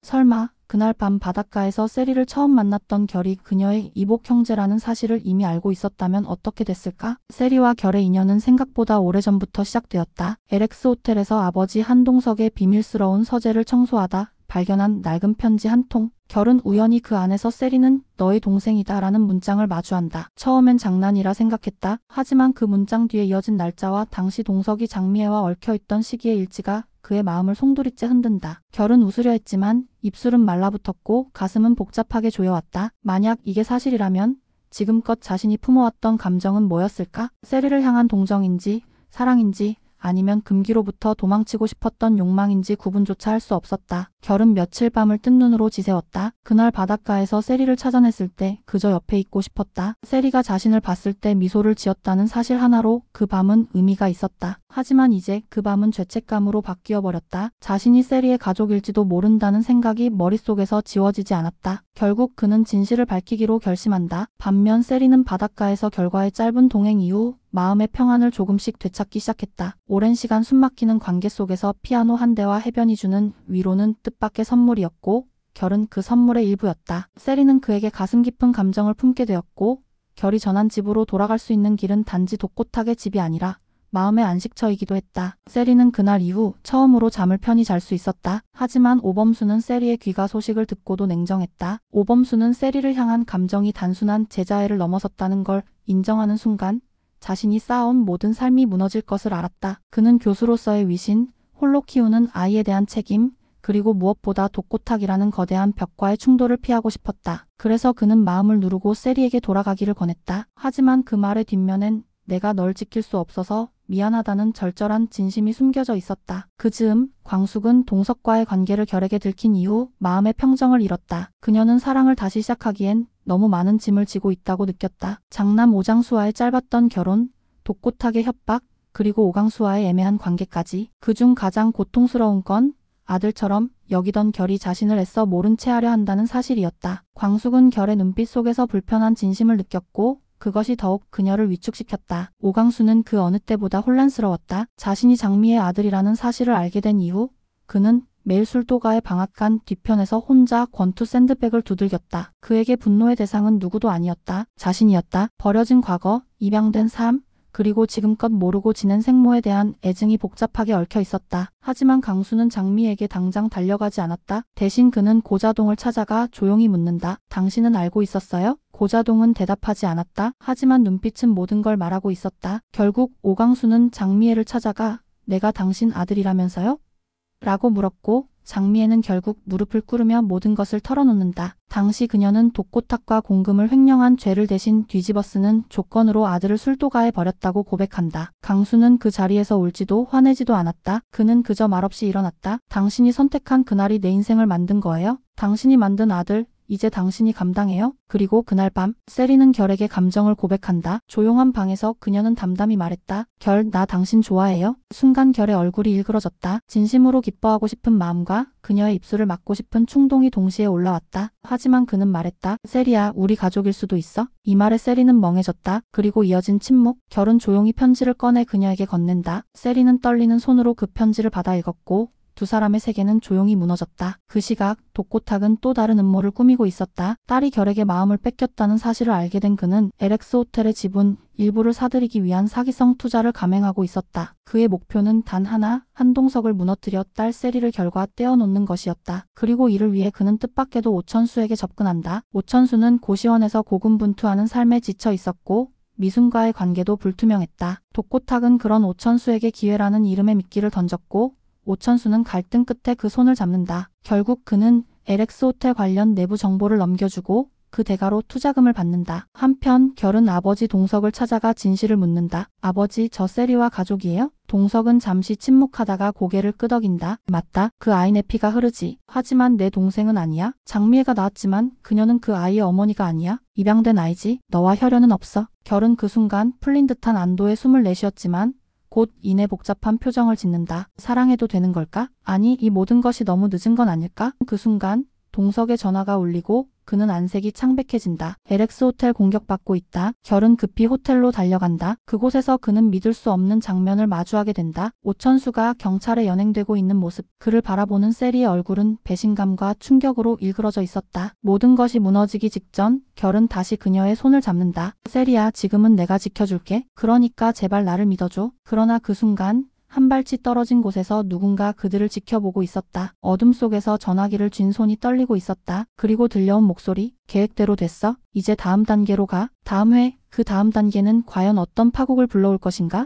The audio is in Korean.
설마 그날 밤 바닷가에서 세리를 처음 만났던 결이 그녀의 이복 형제라는 사실을 이미 알고 있었다면 어떻게 됐을까? 세리와 결의 인연은 생각보다 오래전부터 시작되었다. LX 호텔에서 아버지 한동석의 비밀스러운 서재를 청소하다 발견한 낡은 편지 한 통. 결은 우연히 그 안에서 세리는 너의 동생이다 라는 문장을 마주한다. 처음엔 장난이라 생각했다. 하지만 그 문장 뒤에 이어진 날짜와 당시 동석이 장미애와 얽혀있던 시기의 일치가 그의 마음을 송두리째 흔든다. 결은 웃으려 했지만 입술은 말라붙었고 가슴은 복잡하게 조여왔다. 만약 이게 사실이라면 지금껏 자신이 품어왔던 감정은 뭐였을까? 세리를 향한 동정인지 사랑인지 아니면 금기로부터 도망치고 싶었던 욕망인지 구분조차 할 수 없었다. 결은 며칠 밤을 뜬 눈으로 지새웠다. 그날 바닷가에서 세리를 찾아냈을 때 그저 옆에 있고 싶었다. 세리가 자신을 봤을 때 미소를 지었다는 사실 하나로 그 밤은 의미가 있었다. 하지만 이제 그 밤은 죄책감으로 바뀌어버렸다. 자신이 세리의 가족일지도 모른다는 생각이 머릿속에서 지워지지 않았다. 결국 그는 진실을 밝히기로 결심한다. 반면 세리는 바닷가에서 결과의 짧은 동행 이후 마음의 평안을 조금씩 되찾기 시작했다. 오랜 시간 숨막히는 관계 속에서 피아노 한 대와 해변이 주는 위로는 뜻밖의 선물이었고 결은 그 선물의 일부였다. 세리는 그에게 가슴 깊은 감정을 품게 되었고 결이 전한 집으로 돌아갈 수 있는 길은 단지 독고탁의 집이 아니라 마음의 안식처이기도 했다. 세리는 그날 이후 처음으로 잠을 편히 잘 수 있었다. 하지만 오범수는 세리의 귀가 소식을 듣고도 냉정했다. 오범수는 세리를 향한 감정이 단순한 제자애를 넘어섰다는 걸 인정하는 순간 자신이 쌓아온 모든 삶이 무너질 것을 알았다. 그는 교수로서의 위신, 홀로 키우는 아이에 대한 책임, 그리고 무엇보다 독고탁이라는 거대한 벽과의 충돌을 피하고 싶었다. 그래서 그는 마음을 누르고 세리에게 돌아가기를 권했다. 하지만 그 말의 뒷면엔 내가 널 지킬 수 없어서 미안하다는 절절한 진심이 숨겨져 있었다. 그 즈음 광숙은 동석과의 관계를 결에게 들킨 이후 마음의 평정을 잃었다. 그녀는 사랑을 다시 시작하기엔 너무 많은 짐을 지고 있다고 느꼈다. 장남 오장수와의 짧았던 결혼, 독고탁의 협박, 그리고 오강수와의 애매한 관계까지. 그중 가장 고통스러운 건 아들처럼 여기던 결이 자신을 애써 모른 채 하려 한다는 사실이었다. 광숙은 결의 눈빛 속에서 불편한 진심을 느꼈고 그것이 더욱 그녀를 위축시켰다. 오강수는 그 어느 때보다 혼란스러웠다. 자신이 장미의 아들이라는 사실을 알게 된 이후 그는 매일 술도가의 방앗간 뒤편에서 혼자 권투 샌드백을 두들겼다. 그에게 분노의 대상은 누구도 아니었다. 자신이었다. 버려진 과거, 입양된 삶, 그리고 지금껏 모르고 지낸 생모에 대한 애증이 복잡하게 얽혀 있었다. 하지만 강수는 장미에게 당장 달려가지 않았다. 대신 그는 고자동을 찾아가 조용히 묻는다. 당신은 알고 있었어요? 고자동은 대답하지 않았다. 하지만 눈빛은 모든 걸 말하고 있었다. 결국 오강수는 장미애를 찾아가 내가 당신 아들이라면서요? 라고 물었고 장미애는 결국 무릎을 꿇으며 모든 것을 털어놓는다. 당시 그녀는 독고탁과 공금을 횡령한 죄를 대신 뒤집어쓰는 조건으로 아들을 술도가에 버렸다고 고백한다. 강수는 그 자리에서 울지도 화내지도 않았다. 그는 그저 말없이 일어났다. 당신이 선택한 그날이 내 인생을 만든 거예요? 당신이 만든 아들, 이제 당신이 감당해요? 그리고 그날 밤 세리는 결에게 감정을 고백한다. 조용한 방에서 그녀는 담담히 말했다. 결, 나 당신 좋아해요? 순간 결의 얼굴이 일그러졌다. 진심으로 기뻐하고 싶은 마음과 그녀의 입술을 맞고 싶은 충동이 동시에 올라왔다. 하지만 그는 말했다. 세리야, 우리 가족일 수도 있어? 이 말에 세리는 멍해졌다. 그리고 이어진 침묵. 결은 조용히 편지를 꺼내 그녀에게 건넨다. 세리는 떨리는 손으로 그 편지를 받아 읽었고 두 사람의 세계는 조용히 무너졌다. 그 시각 독고탁은 또 다른 음모를 꾸미고 있었다. 딸이 결에게 마음을 뺏겼다는 사실을 알게 된 그는 LX 호텔의 지분 일부를 사들이기 위한 사기성 투자를 감행하고 있었다. 그의 목표는 단 하나, 한동석을 무너뜨려 딸 세리를 결과 떼어놓는 것이었다. 그리고 이를 위해 그는 뜻밖에도 오천수에게 접근한다. 오천수는 고시원에서 고군분투하는 삶에 지쳐 있었고 미순과의 관계도 불투명했다. 독고탁은 그런 오천수에게 기회라는 이름의 미끼를 던졌고 오천수는 갈등 끝에 그 손을 잡는다. 결국 그는 LX 호텔 관련 내부 정보를 넘겨주고 그 대가로 투자금을 받는다. 한편 결은 아버지 동석을 찾아가 진실을 묻는다. 아버지, 저 세리와 가족이에요? 동석은 잠시 침묵하다가 고개를 끄덕인다. 맞다. 그 아이 내 피가 흐르지. 하지만 내 동생은 아니야. 장미애가 낳았지만 그녀는 그 아이의 어머니가 아니야. 입양된 아이지. 너와 혈연은 없어. 결은 그 순간 풀린 듯한 안도의 숨을 내쉬었지만 곧 이내 복잡한 표정을 짓는다. 사랑해도 되는 걸까? 아니, 이 모든 것이 너무 늦은 건 아닐까? 그 순간 동석의 전화가 울리고 그는 안색이 창백해진다. LX 호텔 공격받고 있다. 결은 급히 호텔로 달려간다. 그곳에서 그는 믿을 수 없는 장면을 마주하게 된다. 오천수가 경찰에 연행되고 있는 모습. 그를 바라보는 세리의 얼굴은 배신감과 충격으로 일그러져 있었다. 모든 것이 무너지기 직전 결은 다시 그녀의 손을 잡는다. 세리야, 지금은 내가 지켜줄게. 그러니까 제발 나를 믿어줘. 그러나 그 순간 한 발치 떨어진 곳에서 누군가 그들을 지켜보고 있었다. 어둠 속에서 전화기를 쥔 손이 떨리고 있었다. 그리고 들려온 목소리, 계획대로 됐어. 이제 다음 단계로 가. 다음 회, 그 다음 단계는 과연 어떤 파국을 불러올 것인가?